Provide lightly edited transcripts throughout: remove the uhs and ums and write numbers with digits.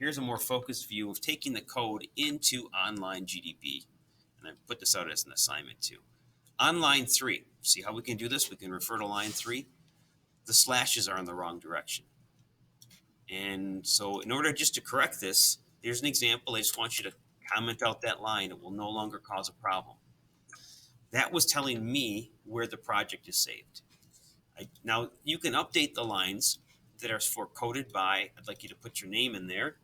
here's a more focused view of taking the code into Online GDB. And I put this out as an assignment too. On line 3, see how we can do this? We can refer to line 3. The slashes are in the wrong direction. And so in order just to correct this, here's an example. I just want you to comment out that line. It will no longer cause a problem. That was telling me where the project is saved. Now, you can update the lines that are for coded by. I'd like you to put your name in there,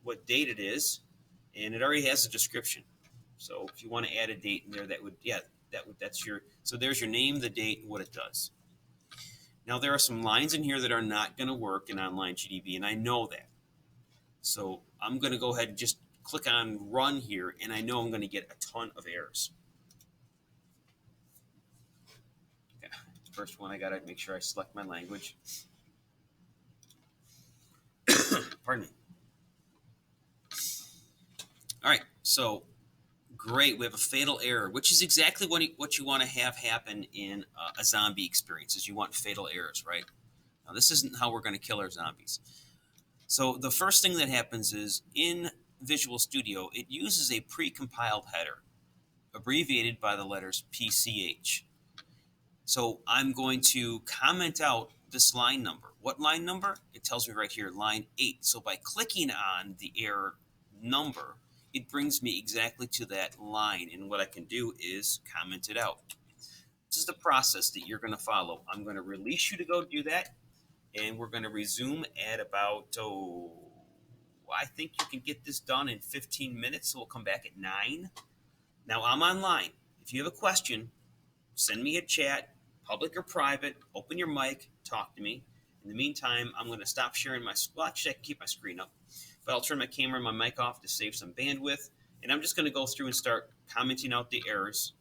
what date it is, and it already has a description. So if you want to add a date in there, so there's your name, the date, and what it does. Now, there are some lines in here that are not going to work in Online GDB, and I know that. So I'm going to go ahead and just click on Run here, and I know I'm going to get a ton of errors. Okay. First one, I got to make sure I select my language. Pardon me. All right, so great. We have a fatal error, which is exactly what you want to have happen in a zombie experience, is you want fatal errors, right? Now, this isn't how we're going to kill our zombies. So the first thing that happens is in Visual Studio, it uses a pre-compiled header, abbreviated by the letters PCH. So I'm going to comment out this line number. What line number? It tells me right here, line 8. So by clicking on the error number, it brings me exactly to that line, and what I can do is comment it out. This is the process that you're going to follow. I'm going to release you to go do that, and we're going to resume at about, I think you can get this done in 15 minutes, so we'll come back at 9. Now, I'm online. If you have a question, send me a chat, public or private, open your mic, talk to me. In the meantime, I'm going to stop sharing actually, I can keep my screen up, but I'll turn my camera and my mic off to save some bandwidth, and I'm just going to go through and start commenting out the errors.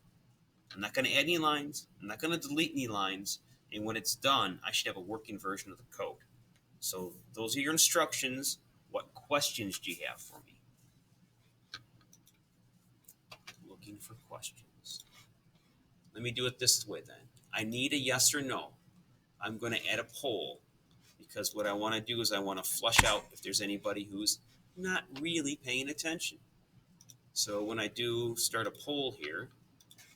I'm not going to add any lines. I'm not going to delete any lines, and when it's done, I should have a working version of the code. So those are your instructions. What questions do you have for me? Looking for questions. Let me do it this way then. I need a yes or no. I'm going to add a poll, because what I want to do is I want to flush out if there's anybody who's not really paying attention. So when I do start a poll here,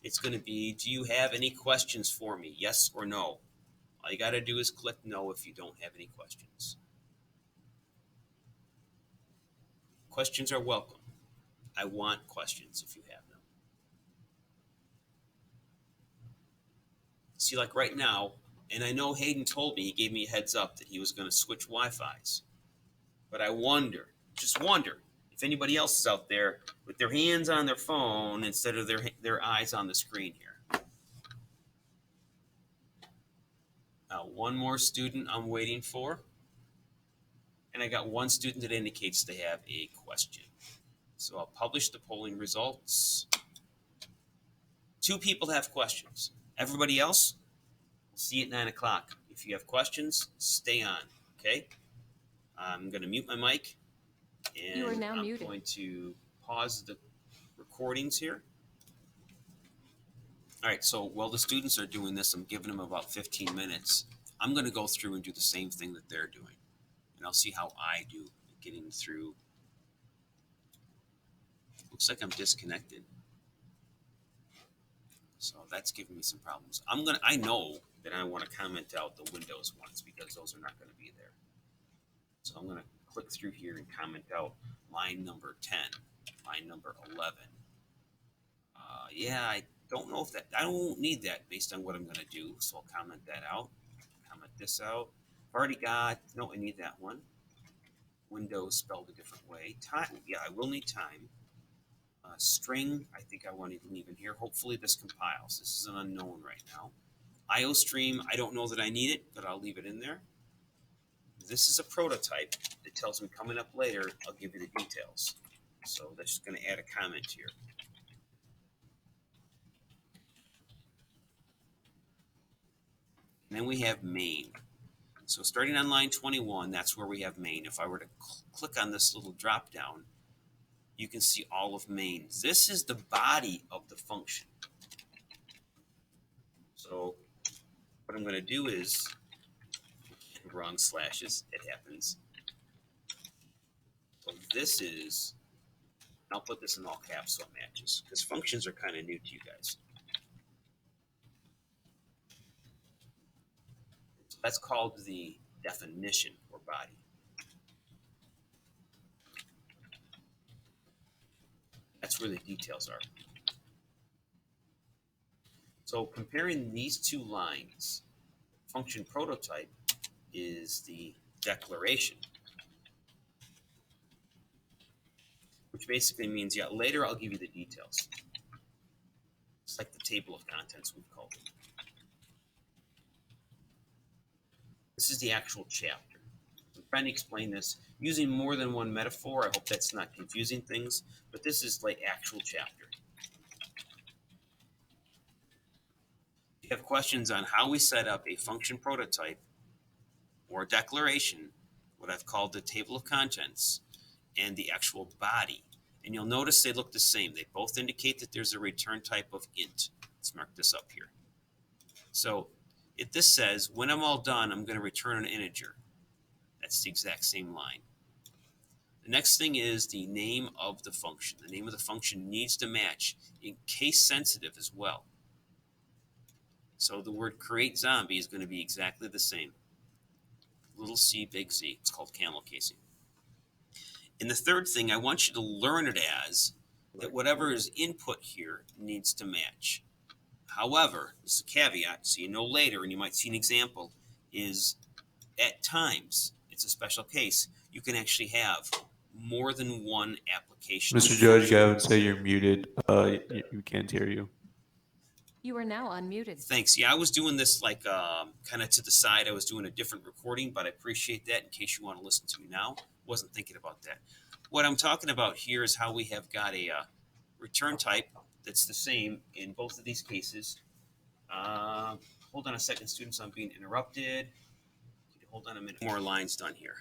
it's going to be, do you have any questions for me? Yes or no? All you got to do is click no if you don't have any questions. Questions are welcome. I want questions if you have them. See, like right now, and I know Hayden told me, he gave me a heads up that he was going to switch Wi-Fis. But I wonder, just wonder, if anybody else is out there with their hands on their phone instead of their eyes on the screen here. Now, one more student I'm waiting for. And I got one student that indicates they have a question. So I'll publish the polling results. 2 people have questions. Everybody else, we'll see you at 9 o'clock. If you have questions, stay on, okay? I'm going to mute my mic, and You are now I'm muted. going to pause the recordings here. All right, so while the students are doing this, I'm giving them about 15 minutes. I'm going to go through and do the same thing that they're doing, and I'll see how I do getting through. Looks like I'm disconnected. So that's giving me some problems. I know that I want to comment out the Windows ones because those are not going to be there. So I'm going to click through here and comment out line number 10, line number 11. Yeah, I don't know if I don't need that based on what I'm going to do. So I'll comment that out. Comment this out. I've already got, no, I need that one. Windows spelled a different way. Time, yeah, I will need time. String, I think I want to leave in here. Hopefully this compiles. This is an unknown right now. IO stream, I don't know that I need it, but I'll leave it in there. This is a prototype that tells me coming up later, I'll give you the details. So that's just going to add a comment here. And then we have main. So starting on line 21, that's where we have main. If I were to click on this little drop down, you can see all of main. This is the body of the function. So what I'm going to do is, wrong slashes, it happens. this is, I'll put this in all caps so it matches, because functions are kind of new to you guys. So that's called the definition or body. That's where the details are. So comparing these two lines, function prototype is the declaration, which basically means, yeah, later I'll give you the details. It's like the table of contents, we've called it. This is the actual chapter. I'm trying to explain this using more than one metaphor. I hope that's not confusing things, but this is like actual chapter. If you have questions on how we set up a function prototype or a declaration, what I've called the table of contents, and the actual body, and you'll notice they look the same. They both indicate that there's a return type of int. Let's mark this up here. So if this says, when I'm all done, I'm going to return an integer. That's the exact same line. The next thing is the name of the function. The name of the function needs to match, in case sensitive as well. So the word create zombie is going to be exactly the same. Little c, big Z. It's called camel casing. And the third thing, I want you to learn it as that whatever is input here needs to match. However, this is a caveat, so you know later, and you might see an example, is at times, it's a special case, you can actually have more than one application. Mr. Judge, go and say you're muted. You can't hear you. You are now unmuted. Thanks. Yeah, I was doing this like kind of to the side. I was doing a different recording, but I appreciate that in case you want to listen to me now. Wasn't thinking about that. What I'm talking about here is how we have got a return type that's the same in both of these cases. Hold on a second, students. I'm being interrupted. Hold on a minute. More lines done here.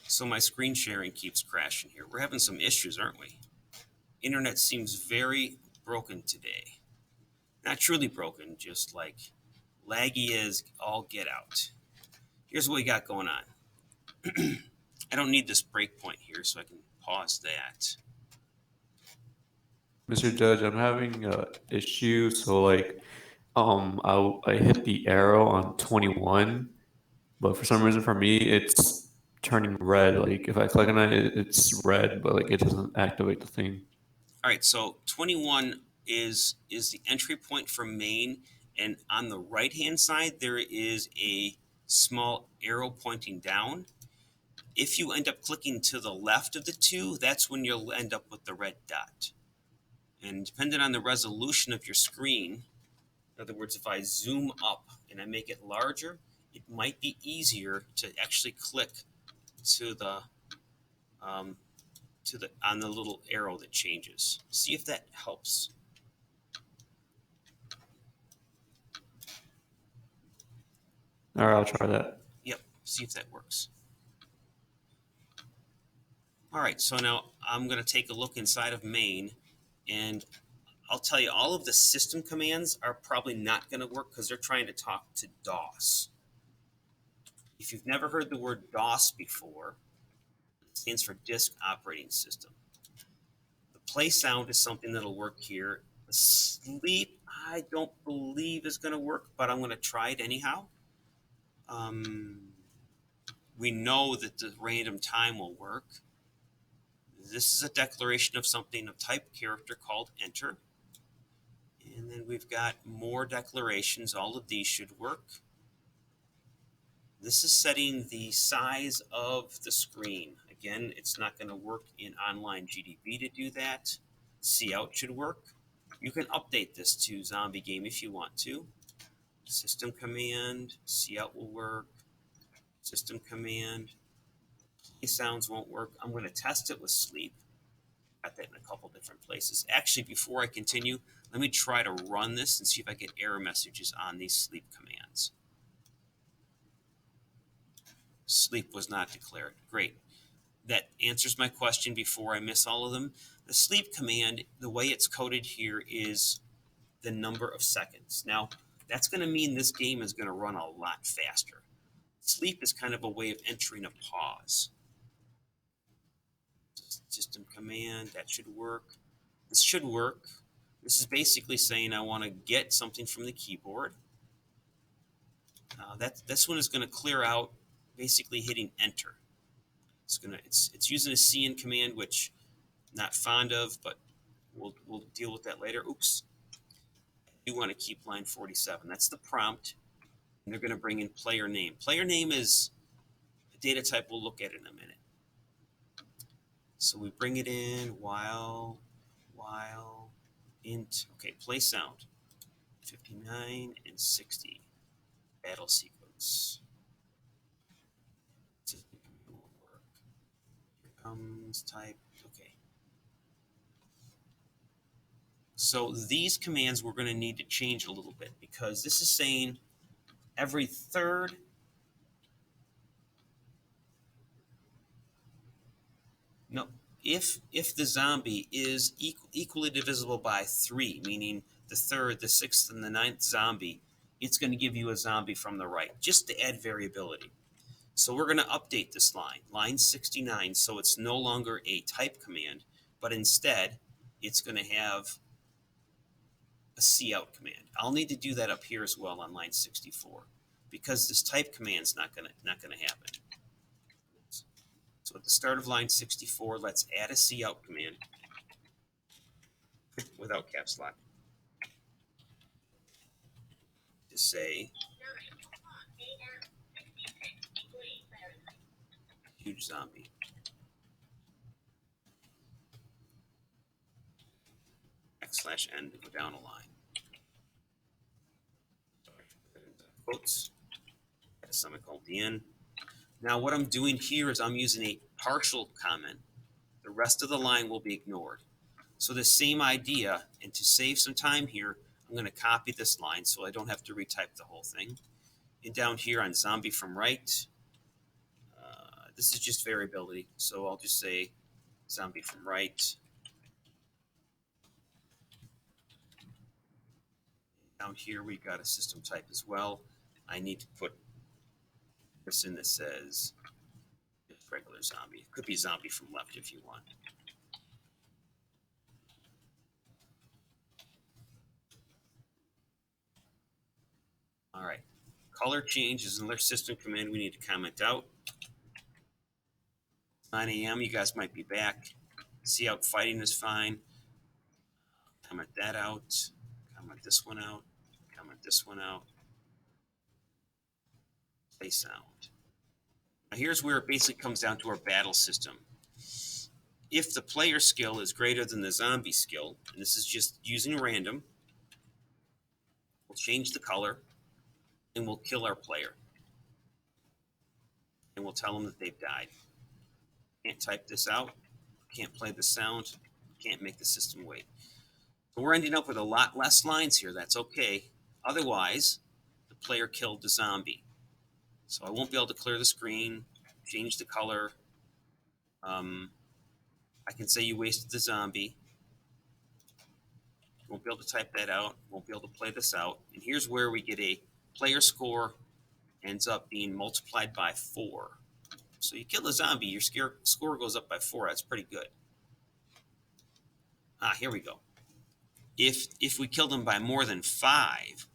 So my screen sharing keeps crashing here. We're having some issues, aren't we? Internet seems very broken today. Not truly broken, just like laggy as all get out. Here's what we got going on. I don't need this breakpoint here, so I can pause that. Mr. Judge, I'm having an issue. So like, I hit the arrow on 21, but for some reason for me it's turning red. Like if I click on it, it's red, but like it doesn't activate the thing. All right, so 21 is the entry point for main, and on the right-hand side there is a small arrow pointing down. If you end up clicking to the left of the two, that's when you'll end up with the red dot. And depending on the resolution of your screen, in other words, if I zoom up and I make it larger, it might be easier to actually click to the on the little arrow that changes. See if that helps. All right, I'll try that. Yep, see if that works. All right, so now I'm going to take a look inside of main, and I'll tell you all of the system commands are probably not going to work because they're trying to talk to DOS. If you've never heard the word DOS before, it stands for Disk Operating System. The Playsound is something that'll work here. The sleep, I don't believe is going to work, but I'm going to try it anyhow. We know that the random time will work. This is a declaration of something of type character called enter. And then we've got more declarations. All of these should work. This is setting the size of the screen. Again, it's not going to work in Online GDB to do that. Cout should work. You can update this to Zombie Game if you want to. System command, cout will work. System command, Playsounds won't work. I'm going to test it with sleep. Got that in a couple different places. Actually, before I continue, let me try to run this and see if I get error messages on these sleep commands. Sleep was not declared. Great. That answers my question before I miss all of them. The sleep command, the way it's coded here is the number of seconds. Now, that's going to mean this game is going to run a lot faster. Sleep is kind of a way of entering a pause. System command, that should work. This should work. This is basically saying I want to get something from the keyboard. This one is going to clear out, basically hitting enter. It's using a cin command, which I'm not fond of, but we'll deal with that later. Oops. You want to keep line 47. That's the prompt. And they're going to bring in player name. Player name is a data type we'll look at in a minute. So we bring it in while int. Okay, Playsound 59 and 60. Battle sequence. Here comes type. Okay. So these commands we're going to need to change a little bit because this is saying every third. No, if the zombie is equally divisible by 3, meaning the third, the sixth, and the ninth zombie, it's going to give you a zombie from the right, just to add variability. So we're going to update this line 69, so it's no longer a type command, but instead it's going to have a cout command. I'll need to do that up here as well on line 64 because this type command's not going to happen. So at the start of line 64, let's add a cout command without caps lock to say huge zombie. \n to go down a line. Quotes. A semicolon at the end. Now what I'm doing here is I'm using a partial comment. The rest of the line will be ignored. So the same idea, and to save some time here, I'm going to copy this line so I don't have to retype the whole thing. And down here on zombie from right, this is just variability. So I'll just say zombie from right. Down here we got a system type as well. I need to put this in that says regular zombie. It could be zombie from left if you want. All right. Color change is another system command we need to comment out. 9 a.m. You guys might be back. Cout fighting is fine. Comment that out. Comment this one out. Comment this one out. Playsound. Now here's where it basically comes down to our battle system. If the player skill is greater than the zombie skill, and this is just using random, we'll change the color and we'll kill our player. And we'll tell them that they've died. Can't type this out, can't play the sound, can't make the system wait. So we're ending up with a lot less lines here. That's okay. Otherwise, the player killed the zombie. So I won't be able to clear the screen, change the color. I can say you wasted the zombie. Won't be able to type that out. Won't be able to play this out. And here's where we get a player score ends up being multiplied by 4. So you kill the zombie, your score goes up by 4. That's pretty good. Here we go. If we kill them by more than 5,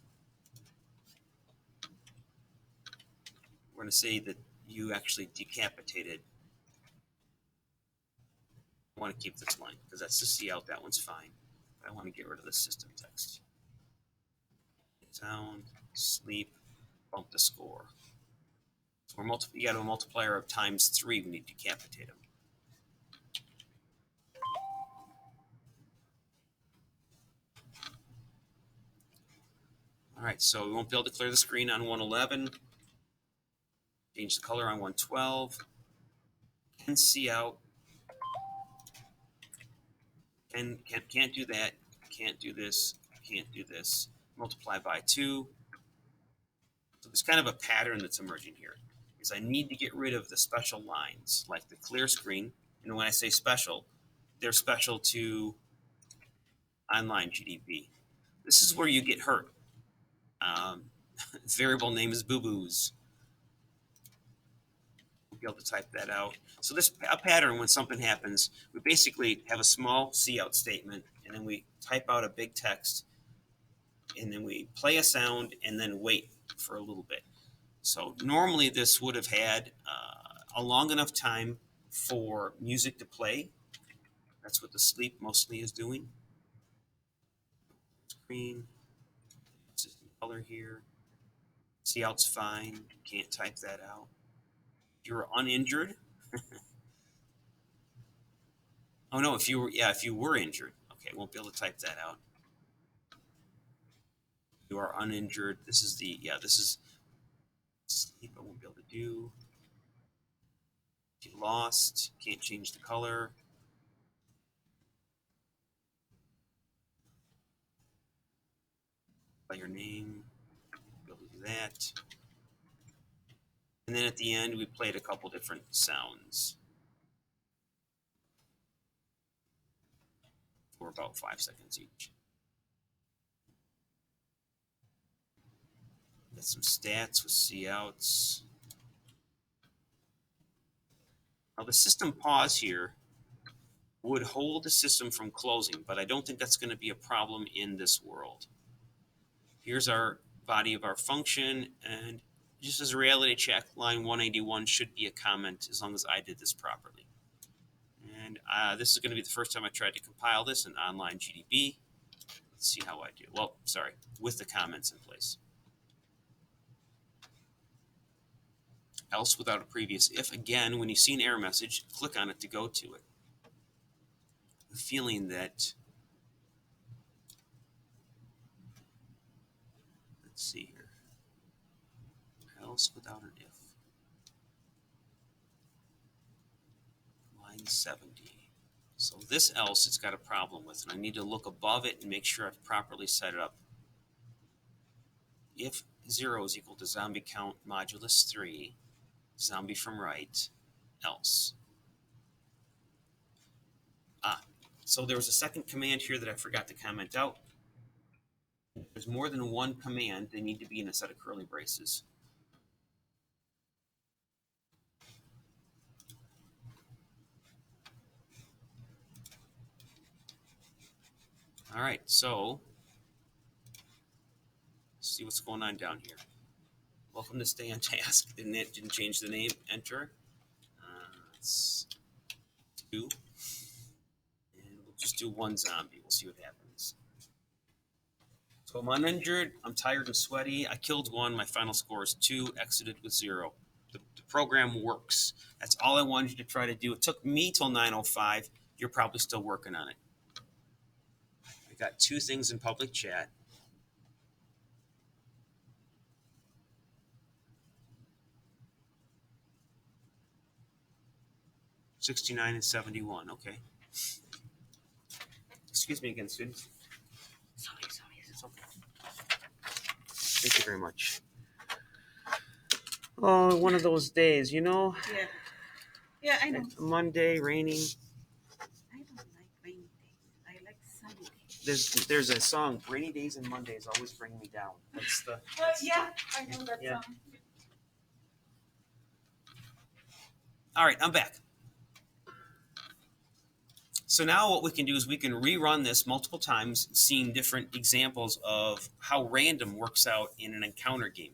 we're going to say that you actually decapitated. I want to keep this line because that's the cout. That one's fine. But I want to get rid of the system text. Sound, sleep, bump the score. So you got a multiplier of times 3 when you decapitate them. All right, so we won't be able to clear the screen on 111. Change the color on 112. Can cout. Can't do that. Can't do this. Can't do this. Multiply by 2. So there's kind of a pattern that's emerging here. Is I need to get rid of the special lines, like the clear screen. And when I say special, they're special to Online GDB. This is where you get hurt. Its variable name is boo-boos. be able to type that out. So this a pattern, when something happens, we basically have a small cout statement, and then we type out a big text, and then we play a sound, and then wait for a little bit. So normally this would have had a long enough time for music to play. That's what the sleep mostly is doing. Screen, system color here. Cout's fine. Can't type that out. You're uninjured. Oh no, if you were injured. Okay, won't be able to type that out. You are uninjured. This is sleep. I won't be able to do. If you lost, can't change the color. By your name, be able to do that. And then at the end, we played a couple different sounds for about 5 seconds each. Got some stats with couts. Now the system pause here would hold the system from closing, but I don't think that's going to be a problem in this world. Here's our body of our function, and just as a reality check, line 181 should be a comment as long as I did this properly. And this is going to be the first time I tried to compile this in Online GDB. Let's see how I do. Well, sorry, with the comments in place. Else without a previous if. Again, when you see an error message, click on it to go to it. The feeling that, let's see here, else without an if. Line 70. So this else it's got a problem with, and I need to look above it and make sure I've properly set it up. If 0 is equal to zombie count modulus 3, zombie from right, else. So there was a second command here that I forgot to comment out. If there's more than one command, they need to be in a set of curly braces. All right, so let's see what's going on down here. Welcome to Stay on Task. Didn't change the name. Enter. Let's do. And we'll just do one zombie. We'll see what happens. So I'm uninjured. I'm tired and sweaty. I killed one. My final score is 2. Exited with 0. The program works. That's all I wanted you to try to do. It took me till 9:05. You're probably still working on it. I got 2 things in public chat. $69 and $71. Okay. Excuse me again, students. Sorry. It's okay. Thank you very much. Oh, one of those days, you know? Yeah. Yeah, I know. It's Monday, raining. I don't like rainy days. I like sunny days. There's a song, Rainy Days and Mondays Always Bring Me Down. That's the. Yeah, I know that Yeah. song. All right, I'm back. So now what we can do is we can rerun this multiple times, seeing different examples of how random works out in an encounter game,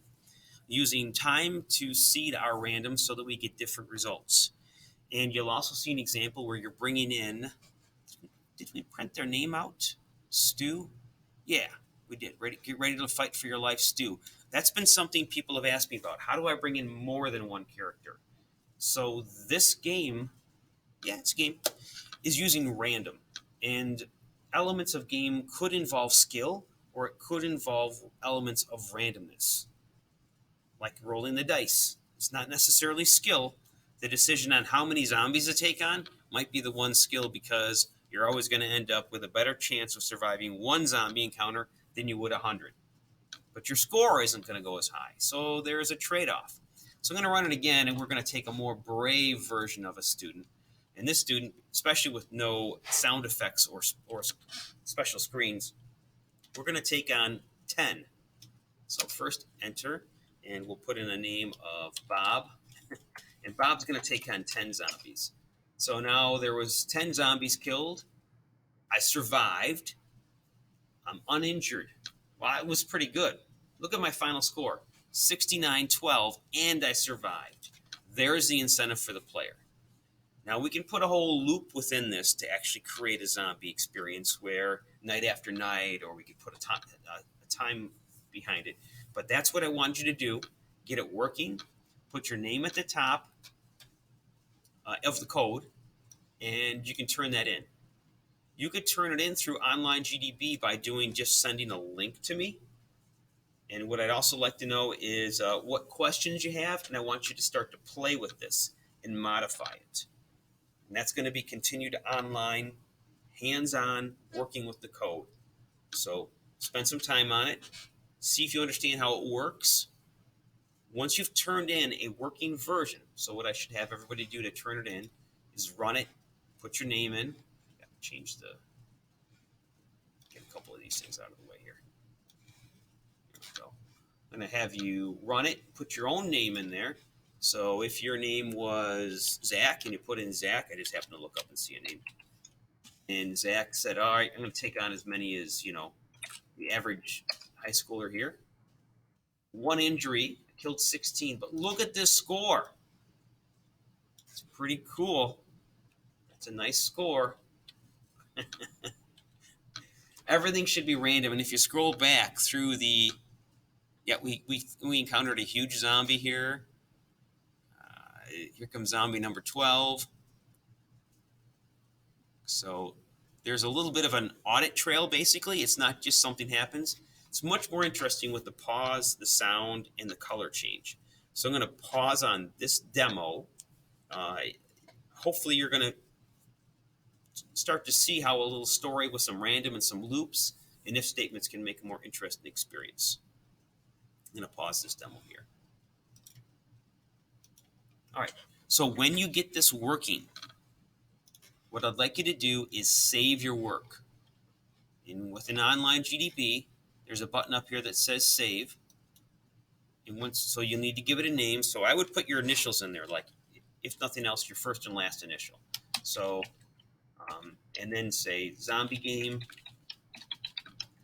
using time to seed our random so that we get different results. And you'll also see an example where you're bringing in, did we print their name out? Stu? Yeah, we did. Get ready to fight for your life, Stu. That's been something people have asked me about. How do I bring in more than one character? So this game, it's a game, is using random. And elements of game could involve skill, or it could involve elements of randomness, like rolling the dice. It's not necessarily skill. The decision on how many zombies to take on might be the one skill, because you're always going to end up with a better chance of surviving one zombie encounter than you would 100. But your score isn't going to go as high. So there's a trade-off. So I'm going to run it again, and we're going to take a more brave version of a student. And this student, especially with no sound effects or special screens, we're going to take on 10. So first enter, and we'll put in a name of Bob. and Bob's going to take on 10 zombies. So now there was 10 zombies killed. I survived. I'm uninjured. Well, it was pretty good. Look at my final score, 69-12, and I survived. There's the incentive for the player. Now we can put a whole loop within this to actually create a zombie experience where night after night, or we could put a time behind it. But that's what I want you to do. Get it working. Put your name at the top of the code, and you can turn that in. You could turn it in through Online GDB by just sending a link to me. And what I'd also like to know is what questions you have, and I want you to start to play with this and modify it. And that's going to be continued online, hands-on, working with the code. So spend some time on it. See if you understand how it works. Once you've turned in a working version, so what I should have everybody do to turn it in is run it, put your name in. Get a couple of these things out of the way here. There we go. I'm going to have you run it, put your own name in there. So if your name was Zach and you put in Zach, I just happened to look up and see a name. And Zach said, all right, I'm going to take on as many as, the average high schooler here. 1 injury, killed 16, but look at this score. It's pretty cool. That's a nice score. Everything should be random, and if you scroll back through we encountered a huge zombie here. Here comes zombie number 12. So there's a little bit of an audit trail, basically. It's not just something happens. It's much more interesting with the pause, the sound, and the color change. So I'm going to pause on this demo. Hopefully you're going to start to see how a little story with some random and some loops and if statements can make a more interesting experience. I'm going to pause this demo here. All right, so when you get this working, what I'd like you to do is save your work. Within Online GDB, there's a button up here that says save. And so you need to give it a name. So I would put your initials in there, like if nothing else, your first and last initial. So, and then say zombie game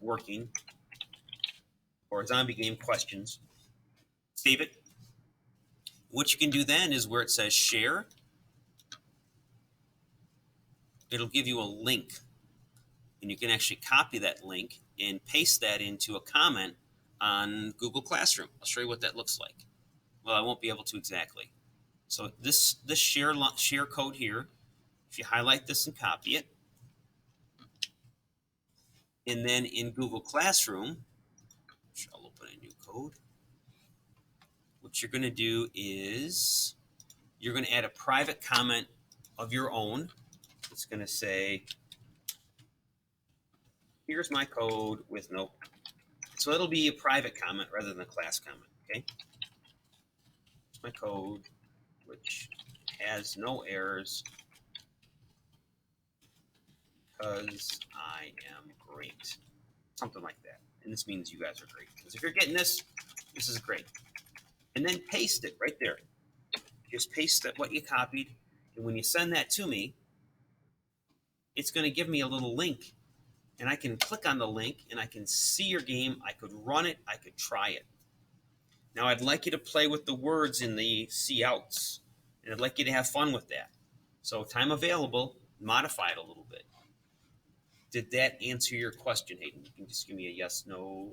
working or zombie game questions. Save it. What you can do then is where it says share, it'll give you a link. And you can actually copy that link and paste that into a comment on Google Classroom. I'll show you what that looks like. Well, I won't be able to exactly. So this share code here, if you highlight this and copy it, and then in Google Classroom, which I'll open a new code, what you're going to do is you're going to add a private comment of your own. It's going to say, here's my code with no. So it'll be a private comment rather than a class comment, okay? Here's my code, which has no errors because I am great. Something like that. And this means you guys are great. Because if you're getting this, this is great. And then paste it right there. Just paste what you copied. And when you send that to me, it's going to give me a little link. And I can click on the link and I can see your game. I could run it. I could try it. Now I'd like you to play with the words in the couts. And I'd like you to have fun with that. So time available, modify it a little bit. Did that answer your question, Hayden? You can just give me a yes, no.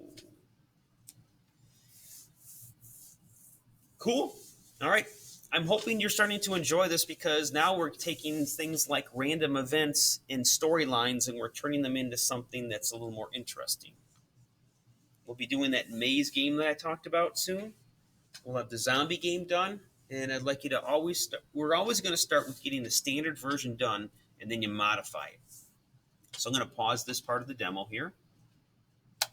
Cool. All right. I'm hoping you're starting to enjoy this because now we're taking things like random events and storylines and we're turning them into something that's a little more interesting. We'll be doing that maze game that I talked about soon. We'll have the zombie game done. And I'd like you to we're always going to start with getting the standard version done and then you modify it. So I'm going to pause this part of the demo here.